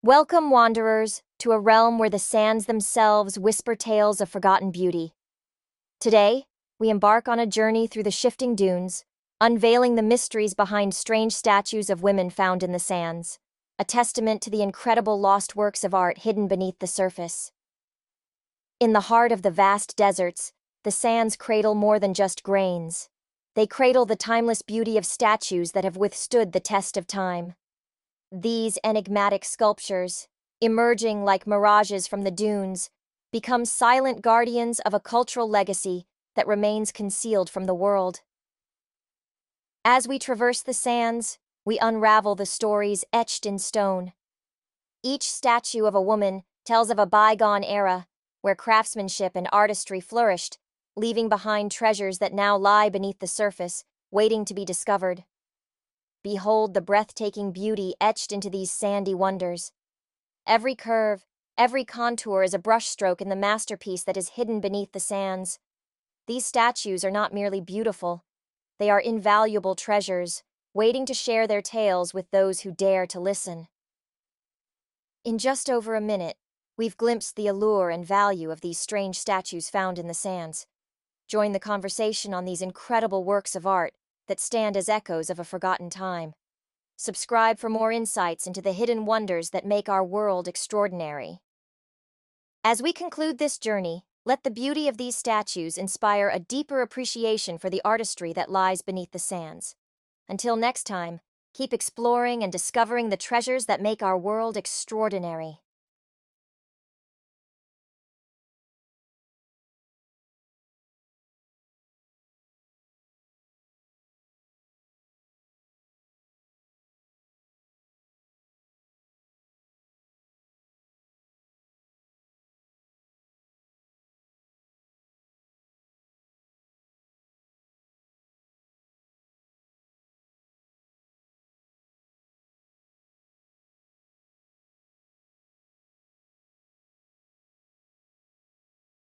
Welcome, wanderers, to a realm where the sands themselves whisper tales of forgotten beauty. Today, we embark on a journey through the shifting dunes, unveiling the mysteries behind strange statues of women found in the sands, a testament to the incredible lost works of art hidden beneath the surface. In the heart of the vast deserts, the sands cradle more than just grains. They cradle the timeless beauty of statues that have withstood the test of time. These enigmatic sculptures, emerging like mirages from the dunes, become silent guardians of a cultural legacy that remains concealed from the world. As we traverse the sands, we unravel the stories etched in stone. Each statue of a woman tells of a bygone era where craftsmanship and artistry flourished, leaving behind treasures that now lie beneath the surface, waiting to be discovered. Behold the breathtaking beauty etched into these sandy wonders. Every curve, every contour is a brushstroke in the masterpiece that is hidden beneath the sands. These statues are not merely beautiful, they are invaluable treasures, waiting to share their tales with those who dare to listen. In just over a minute, we've glimpsed the allure and value of these strange statues found in the sands. Join the conversation on these incredible works of art that stand as echoes of a forgotten time. Subscribe for more insights into the hidden wonders that make our world extraordinary. As we conclude this journey, let the beauty of these statues inspire a deeper appreciation for the artistry that lies beneath the sands. Until next time, keep exploring and discovering the treasures that make our world extraordinary.